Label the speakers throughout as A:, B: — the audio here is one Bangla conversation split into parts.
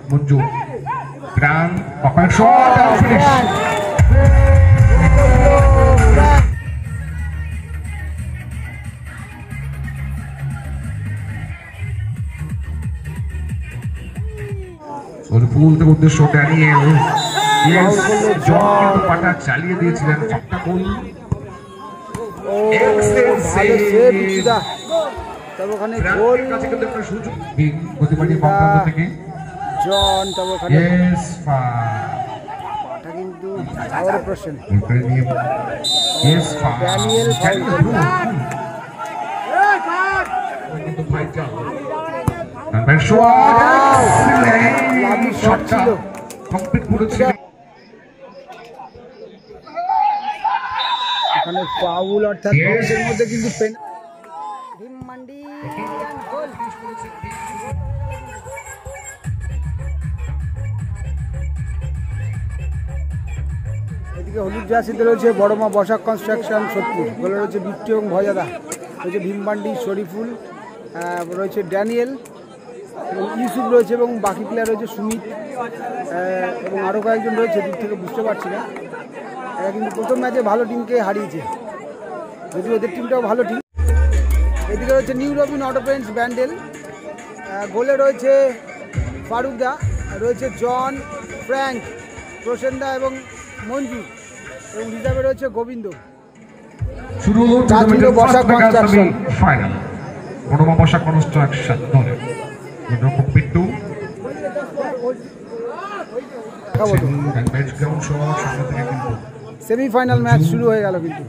A: মঞ্জু গ্রান অপার শট আর ফিনিশ। ফুল থেকে উদ্দেশ্য ড্যানিয়েল জন পাটা চালিয়ে দিয়েছিলেন ছক্কা গোল।
B: তবে ওখানে গোল
A: কাছে কিন্তু একটা সুযোগ গতিবাড়ি বাম থেকে
B: জন, তবে ওখানে পাটা কিন্তু আবার প্রশ্ন ড্যানিয়েল
A: কিন্তু ভাইটাল নাম্বার শট ছিল কমপ্লিট করেছিলেন।
B: এখানে ফাউল অর্থাৎ বক্সের মধ্যে কিন্তু ভীমমান্ডি গোল। এদিকে হলুদ জার্সিতে রয়েছে বড়মা বসাক কনস্ট্রাকশন সোদপুর, গোলে রয়েছে বিট্টু এবং ভজাদা, রয়েছে ভীমমান্ডি শরীফুল, রয়েছে ড্যানিয়েল এবং ইউসুফ রয়েছে এবং বাকি প্লেয়ার রয়েছে সুমিত এবং আরও কয়েকজন রয়েছে, দূর থেকে বুঝতে পারছি না। এরা কিন্তু প্রথম ম্যাচে ভালো টিমকে হারিয়েছে, যদিও ওদের টিমটাও ভালো টিম। এদিকে রয়েছে new Robin auto Paints Bandel, গোলে রয়েছে ফারুকদা, রয়েছে জন, ফ্র্যাঙ্ক, প্রসেনদা এবং মঞ্জু এবং রিজার্ভে রয়েছে গোবিন্দ।
A: শুরু হলো বসাক কনস্ট্রাকশন ফাইনাল, বড়মা বসাক কনস্ট্রাকশন দলের বিট্টু
B: সেমিফাইনাল ম্যাচ শুরু হয়ে গেল কিন্তু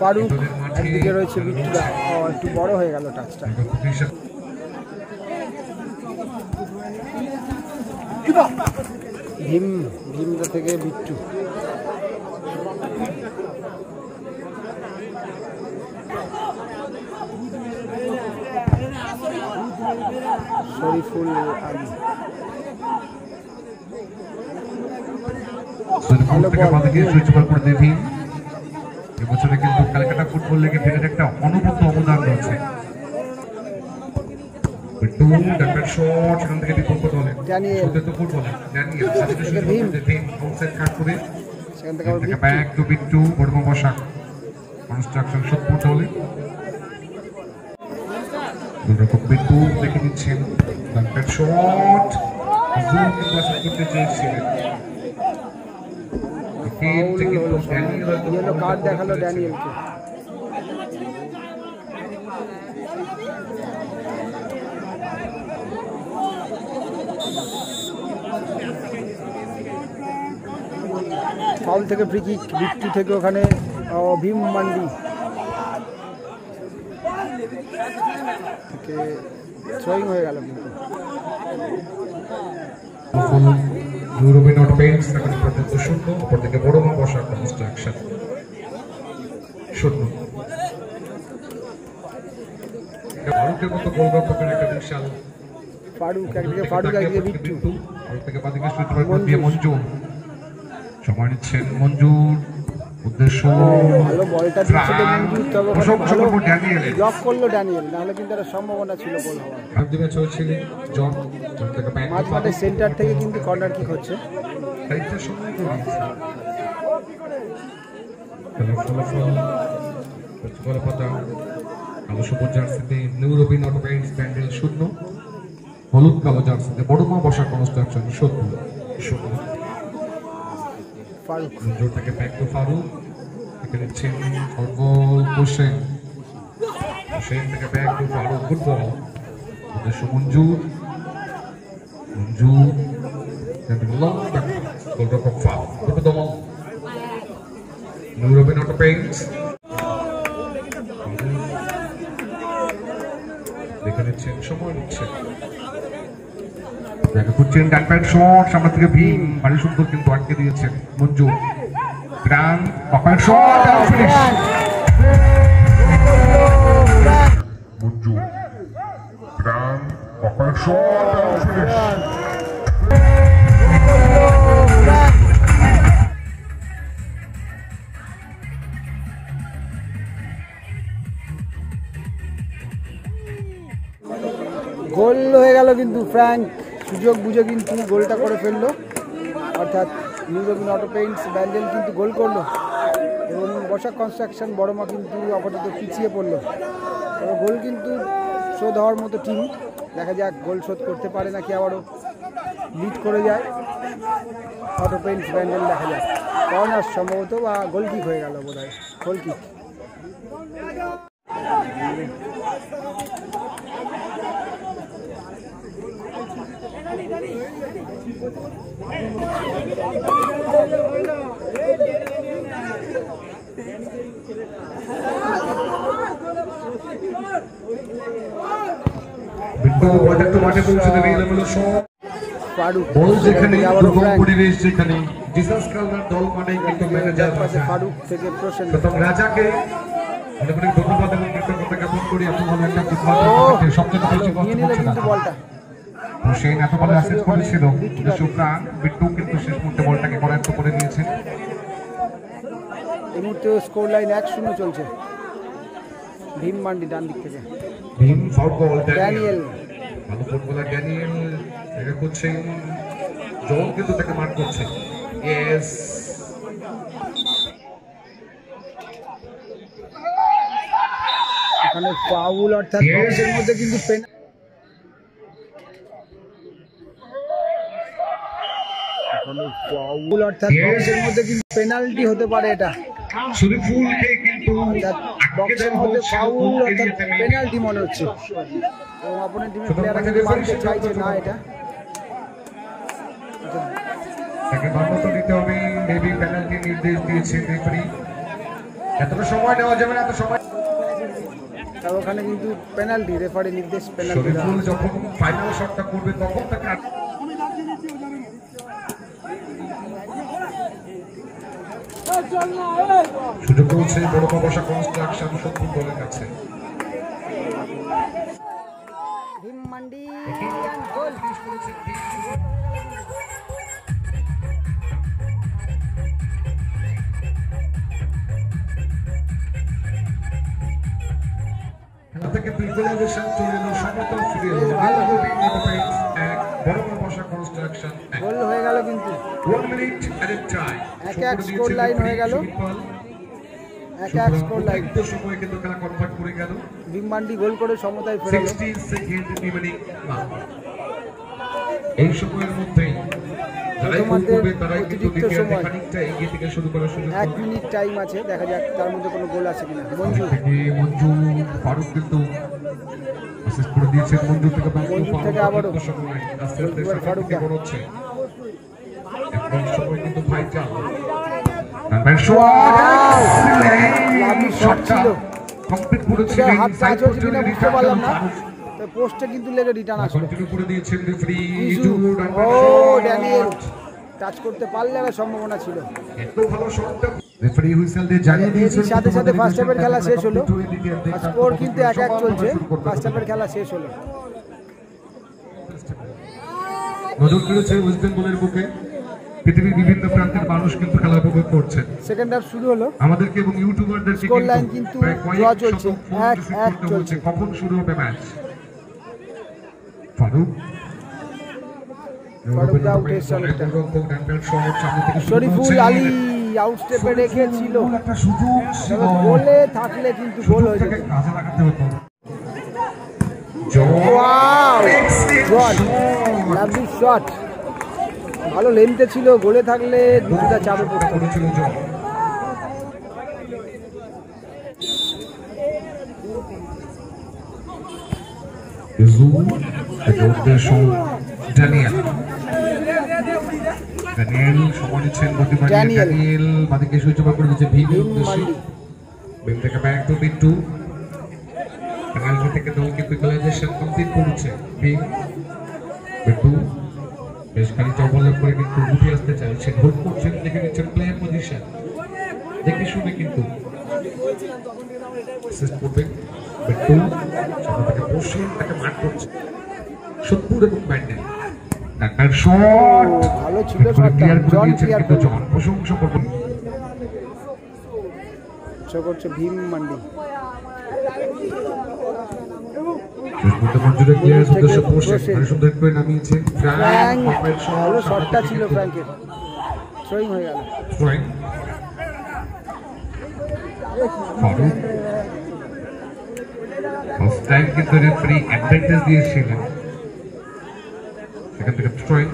B: ফারুক একদিকে রয়েছে, বিট্টুদা একটু বড় হয়ে গেল টাচটা। ভীমদা থেকে বিট্টু, শরীফুল আলী
A: এবছরে কিন্তু ক্যালকাটা ফুটবল লিগে ফেরের একটা অনবদ্য অবদান রয়েছে। বিট্টু দেখে নিচ্ছেন করতে চেয়েছিলেন,
B: কার্ড দেখালো ড্যানিয়েলকে। ফাউল থেকে ফ্রি কিক, বিট্টু থেকে ওখানে ভীমমান্ডি থেকে থ্রোয়িং হয়ে গেল কিন্তু
A: ইউরোপিয়ান অটো পেইন্টস এখন পর্যন্ত 0, অপরদিকে বড়মা বসাক কনস্ট্রাকশন 0। ভারতের মতো গোলরক্ষকের একটা বিশাল
B: ফারুক, একদিকে ফারুক একদিকে বিট্টু,
A: আরেকদিকে বাদিকে সুইপার দিয়ে মঞ্জু সময় নিচ্ছেন। মঞ্জুর উদ্দেশ্য
B: ভালো বলটা দিচ্ছিল মঞ্জু, তবে ভালো ব্লক করলো ড্যানিয়েল, নাহলে কিন্তু একটা সম্ভাবনা ছিল গোল হওয়ার।
A: দিনে চলছিল জন থেকে
B: মাঝমাঠে সেন্টার থেকে কিন্তু কর্নার কিক হচ্ছে।
A: খানিকটা সময় তো দিয়েছে ফলাফল পাতা কালো সবুজ জার্সিতে new Robin auto Paints Bandel 0, হলুদ কালো জার্সিতে বড়মা বসাক কনস্ট্রাকশন 0।
B: ফারুক
A: মঞ্জুর থেকে ব্যাক টু ফারুক, এখানে ছেন ফরগল হোসেন, হোসেন থেকে ব্যাক টু ফারুক, ফুটবল উদ্দেশ্য মঞ্জুর, মঞ্জুর গোলরক্ষক ফাউল, দমন নিউ রবিন অটো পেইন্টস দেখে নিচ্ছেন, সময় নিচ্ছেন, দেখা করছেন ডান প্যান্ট শট সামনে থেকে ভীম ভারী সুন্দর কিন্তু আটকে দিয়েছেন মঞ্জু। গ্রান অপার শট আর ফিনিশ। মঞ্জু গ্রান
B: গোল হয়ে গেল কিন্তু ফ্র্যাঙ্ক সুযোগ বুঝে কিন্তু গোলটা করে ফেললো, অর্থাৎ new Robin auto Paints Bandel কিন্তু গোল করলো এবং বসাক কনস্ট্রাকশন বড়মা কিন্তু আপাতত পিছিয়ে পড়লো। তবে গোল কিন্তু শোধ হওয়ার মতো টিম, দেখা যাক গোল শোধ করতে পারে নাকি আবারও লিড করে যায় অটো পেইন্টস ব্যান্ডেল। দেখা যাক কর্নার সম্ভবত বা গোল কিক হয়ে গেল, বোধ হয় গোল কিক। ফারুক থেকে প্রথম রাজাকে ধন্যবাদ এবং কৃতজ্ঞতা জ্ঞাপন করি। এত ভালো একটা বলটা
A: হোসেন এত ভালো অ্যাসিস্ট করেছিল, সুপ্রাণ বিট্টু কিন্তু শেষ মুহূর্তে বলটাকে করায়ত্ত করে দিয়েছে।
B: এই মুহূর্তে স্কোর লাইন 1-0 চলছে। ভীম মান্ডি ডান দিক থেকে,
A: ভীম ফাউল বল,
B: ড্যানিয়েল
A: ভালো ফুটবলার ড্যানিয়েল এটা করছেন, জল কিন্তু তাকে মার করছে। ইয়েস
B: এখানে ফাউল, অর্থাৎ বক্সের মধ্যে কিন্তু ফাউল, অর্থাৎ বক্সের মধ্যে কিন্তু পেনাল্টি হতে পারে। এটা
A: শরীফুলকে কিন্তু
B: বক্সের মধ্যে ফাউল, অর্থাৎ পেনাল্টি মনে হচ্ছে এবং অপোনেন্ট টিমের প্লেয়াররা কিন্তু মারতে চাইছে না। এটা
A: তাকে মান্যতা দিতে হবে, মেবি পেনাল্টি নির্দেশ দিয়েছে রেফারি। এতটা সময় নেওয়া যাবে না, এত সময়।
B: আর ওখানে কিন্তু পেনাল্টি, রেফারি নির্দেশ পেনাল্টি।
A: শরীফুল যখন ফাইনাল শটটা করবে তখন তাকে সুযোগ রয়েছে বড় বসা কনস্ট্রাকশন সত্যি দলের কাছে।
B: ভীম মান্ডি
A: গোল খেলা থেকে ইকুয়ালাইজেশন চলে এলো, সমতা ফিরে এলো। বড় বসা কনস্ট্রাকশন
B: গোল হয়ে গেল কিন্তু
A: 1 মিনিট এট টাইম,
B: 1-1 স্কোর লাইন হয়ে গেল। 1-1 স্কোর লাইন,
A: সময় কিন্তু খেলা কনভার্ট করে গেল।
B: ভীম মান্ডি গোল করে সমতায় ফেরালো।
A: 60 সেকেন্ড রিমেনিং। এই সময়ের মধ্যেই যারাই গোল করবে তারাই কিন্তু দ্বিতীয় খানিকটা এগিয়ে থেকে শুরু করার সুযোগ পাবে।
B: 1 মিনিট টাইম আছে, দেখা যাক তার মধ্যে কোনো গোল আছে কিনা।
A: মঞ্জু ফারুক কিন্তু অ্যাসিস্ট করে দিয়েছেন। মঞ্জু থেকে
B: মঞ্জু থেকে আবারও ফারুক
A: হচ্ছে এখন সময় কিন্তু ভাইজান কমপ্লিট করেছিলেন।
B: হাত টাচ হচ্ছে কিনা বুঝতে পারলাম না, পোস্টে কিন্তু লেগে রিটার্ন আসলো।
A: কন্টিনিউ করে দিয়েছেন রেফারি।
B: ও ড্যানিয়েল টাচ করতে পারলে একটা সম্ভাবনা ছিল।
A: এত ভালো শটটা রেফারি হুইসেল দিয়ে জানিয়ে দিয়েছেন।
B: সাথে সাথে ফার্স্ট হাফের খেলা শেষ হলো, স্কোর কিন্তু 1-1 চলছে। ফার্স্ট হাফের খেলা শেষ হলো।
A: নজর কেড়েছে ওয়েস্ট বেঙ্গলের বুকে, পৃথিবীর বিভিন্ন প্রান্তের মানুষ কিন্তু খেলা উপভোগ করছেন।
B: সেকেন্ড হাফ শুরু হলো,
A: আমাদেরকে এবং ইউটিউবারদেরকে
B: স্কোর লাইন কিন্তু ড্র চলছে, 1-1 চলছে।
A: কখন শুরু হবে ম্যাচ? ফারুক
B: শরীফুল আলী আউট স্টেপে রেখেছিল,
A: একটা সুযোগ ছিল,
B: গোলে থাকলে কিন্তু গোল হয়ে যেত।
A: কাজে লাগাতে হতো।
B: লাভলি শট, ভালো লেন্থে ছিল, গোলে থাকলে দুটা চাপে পড়তো।
A: ড্যানিয়েল সময় নিচ্ছেন, ড্যানিয়েল বাদিকে সুযোগ করে দিচ্ছে ভীম উদ্দেশ্যে। ভীম থেকে ব্যাক টু বিট্টু, পেনাল্টি থেকে দল কিন্তু ইকুয়ালাইজেশন কমপ্লিট করছে। ভীম বিট্টু বেশ খানিকটা ওভারল্যাপ করে কিন্তু উঠে আসতে চাইছে, হোল্ড করছেন, দেখে নিচ্ছেন প্লেয়ার পজিশন, দেখে শুনে কিন্তু অ্যাসিস্ট করবেন বিট্টু। সামনে থেকে বসে তাকে মার করছে সোদপুর এবং ব্যান্ডেল তার শট
B: ভালো ছিল শটটা, জন ক্লিয়ার
A: কিন্তু জন প্রশংসা করব
B: করছে ভীম মান্ডি।
A: মঞ্জুরে গিয়ে উদ্দেশ্য পোষে সুন্দর করে নামিয়েছে
B: ভালো শটটা ছিল ফ্র্যাঙ্কের, থ্রোয়িং হয়ে গেল।
A: ফারুক ফার্স্ট টাইম কিন্তু রেফারি অ্যাডভান্টেজ দিয়েছিলেন, সেখান থেকে থ্রোয়িং।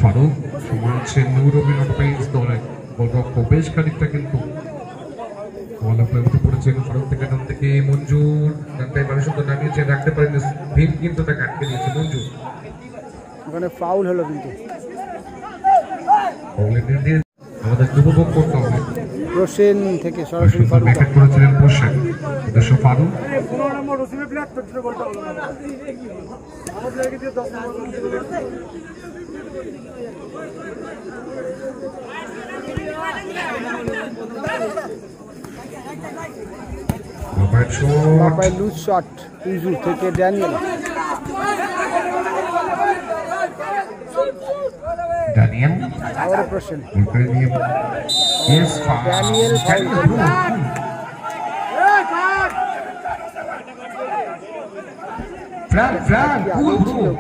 A: ফারুক সময় হচ্ছে নূরবিন পেইন্স দলে গোলরক্ষক বেশ খানিকটা কিন্তু বল আপনি উঠে পড়েছেন। ফারুক থেকে ডান থেকে মঞ্জুর ডানটাই ভালো সুন্দর নামিয়েছে, রাখতে পারেন ভীম কিন্তু তাকে আটকে দিয়েছে। মঞ্জুর
B: ওখানে ফাউল হলো কিন্তু
A: আমাদের উপভোগ করতে হবে।
B: রোশেন থেকে সরাসরি ফারুক
A: ব্যাকআপ করেছিলেন পোশাক উদ্দেশ্য ফারুক।
B: বাবাই লুজ শট ইজু থেকে ড্যানিয়েল।
A: ড্যানিয়েল
B: আবার প্রশ্ন
A: ড্যানিয়েল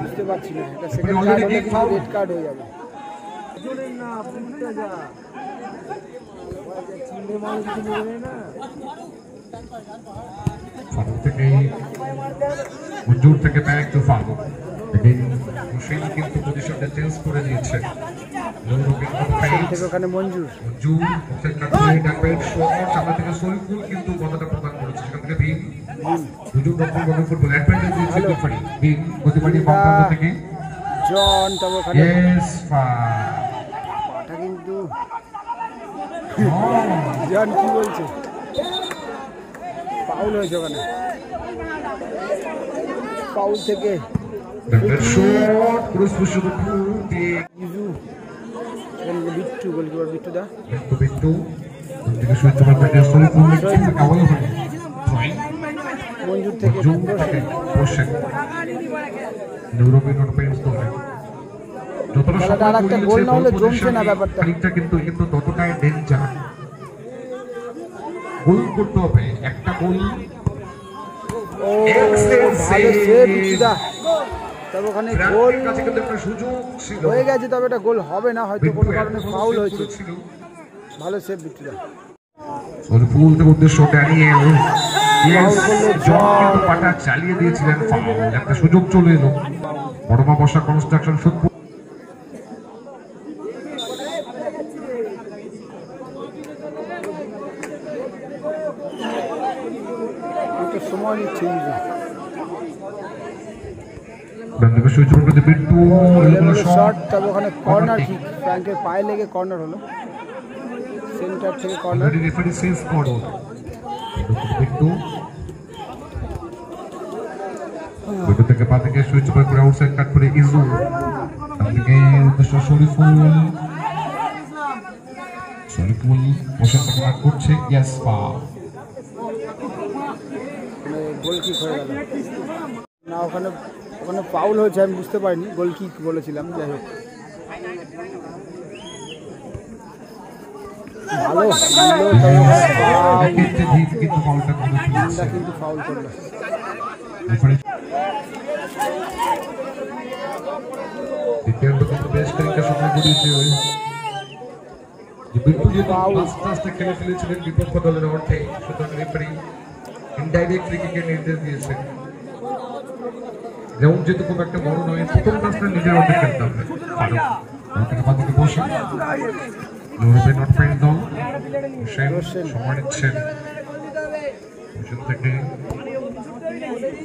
B: বুঝতে পারছি না, এটা সেকেন্ড কার্ড হলে কিন্তু রেড কার্ড হয়ে যাবে।
A: ফারুক থেকে মঞ্জুর থেকে ব্যাক টু ফারুক। হোসেন কিন্তু পজিশনটা চেঞ্জ করে দিয়েছে।
B: ওখানে মঞ্জুর
A: সামনে থেকে শরীফুল কিন্তু কথাটা প্রদান করেছে, সেখান থেকে ভীম দুজন রকম বড় ফুটবল অ্যাডভান্টেজ দিয়েছে রেফারি। ভীম গতিবাড়ি বাম থেকে
B: জন তবে ওখানে পাটা কিন্তু জন কি বলছে, ফাউল হয়েছে ওখানে। ফাউল থেকে বিট্টু গোলকিপার বিট্টু দা মঞ্জুর থেকে একটা গোল না হলে জমছে না ব্যাপারটা,
A: কিন্তু ততটাই ডেঞ্জার। গোল করতে হবে একটা গোল।
B: ও ভালো সেভ বিট্টুদা, তবে ওখানে গোল হয়ে গেছে, তবে এটা গোল হবে না, হয়তো কোনো কারণে ফাউল হয়েছে। ভালো সেভ বিট্টুদা।
A: ফুল থেকে উদ্দেশ্য ড্যানিয়েল পাটা চালিয়ে দিয়েছিলেন, ফাউল। একটা সুযোগ চলে এলো বড়মা বসা কনস্ট্রাকশন সোদপুর।
B: সময় নিচ্ছে শট, তবে ওখানে কর্নার কিক, ফ্র্যাঙ্কের পায়ে লেগে কর্নার হলো, সেন্টার থেকে কর্নার।
A: রেফারি সেভ করো বিট্টু থেকে পা থেকে সুইচ ওভার করে আউটসাইড কাট করে ইজু থেকে উদ্দেশ্য শরীফুল মোশন কাট করছে। ইয়েস ফাউল,
B: গোল কিক হয়ে গেল না, ওখানে ফাউল হয়েছে, আমি বুঝতে পারিনি, গোল কিক বলেছিলাম। যাই হোক ভালো কিন্তু ফাউল করলো।
A: বেশ খানিকটা সময় গড়িয়েছে বিট্টু যেহেতু আস্তে আস্তে খেলে ফেলেছিলেন বিপক্ষ দলের অর্থে, সুতরাং রেফারি ইনডাইরেক্টলি কিকের নির্দেশ দিয়েছে। যেমন যেহেতু খুব একটা বড় নয়, প্রথম কাজটা নিজের অর্থে খেলতে হবে। বাদিকে বসে নট পেইন্ট দল হোসেন সময় নিচ্ছেন হোসেন থেকে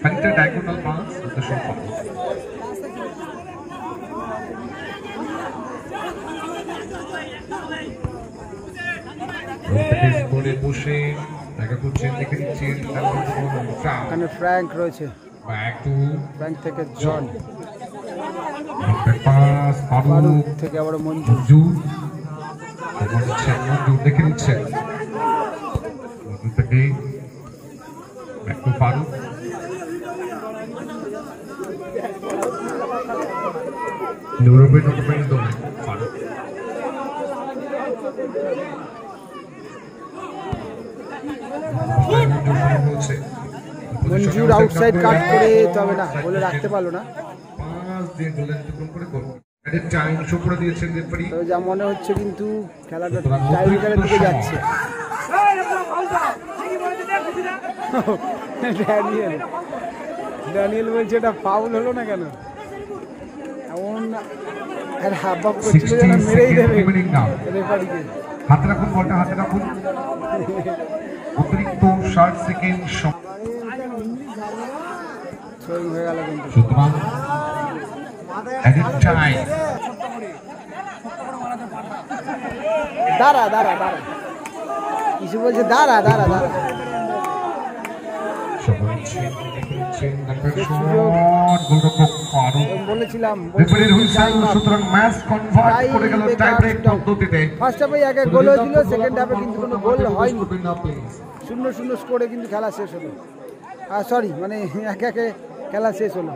A: খানিকটা ডায়াগোনাল পাস উদ্দেশ্য বসে দেখা করছেন, দেখে নিচ্ছেন
B: এখানে ফ্র্যাঙ্ক রয়েছে, ফ্র্যাঙ্ক থেকে জন, ফারুক থেকে আবার মঞ্জুর
A: দেখে নিচ্ছেন থেকে ফারুক ইউরোপের নোটমেন্ট দলে ফারুক
B: মঞ্জুর আউটসাইড কাট করে, তবে না বলে রাখতে পারলো না।
A: পাঁচ দিয়ে গোলের টুকরো করে গোল এর টাইম শো করে দিয়েছেন রেফারি।
B: তবে যা মনে হচ্ছে কিন্তু খেলাটা টাইব্রেকারের দিকে যাচ্ছে। ড্যানিয়েল বলছে এটা ফাউল হলো না কেন, এমন হাবভাব করছিল যেন মেরেই দেবে রেফারিকে।
A: হাতে রাখুন বলটা, হাতে রাখুন। অতিরিক্ত 60 সেকেন্ড
B: হয়ে গেল কিন্তু।
A: সুতরাং এডিট টাইম।
B: দাঁড়া দাঁড়া দাঁড়া, কিছু বলছে দাঁড়া দাঁড়া দাঁড়া। বলেছিলাম ফার্স্ট হাফে এক এক গোল হয়েছিল, সেকেন্ড হাফে কিন্তু কোনো গোল হয়নি, 0-0 স্কোরে কিন্তু খেলা শেষ হলো। সরি, মানে এক একে খেলা শেষ হলো।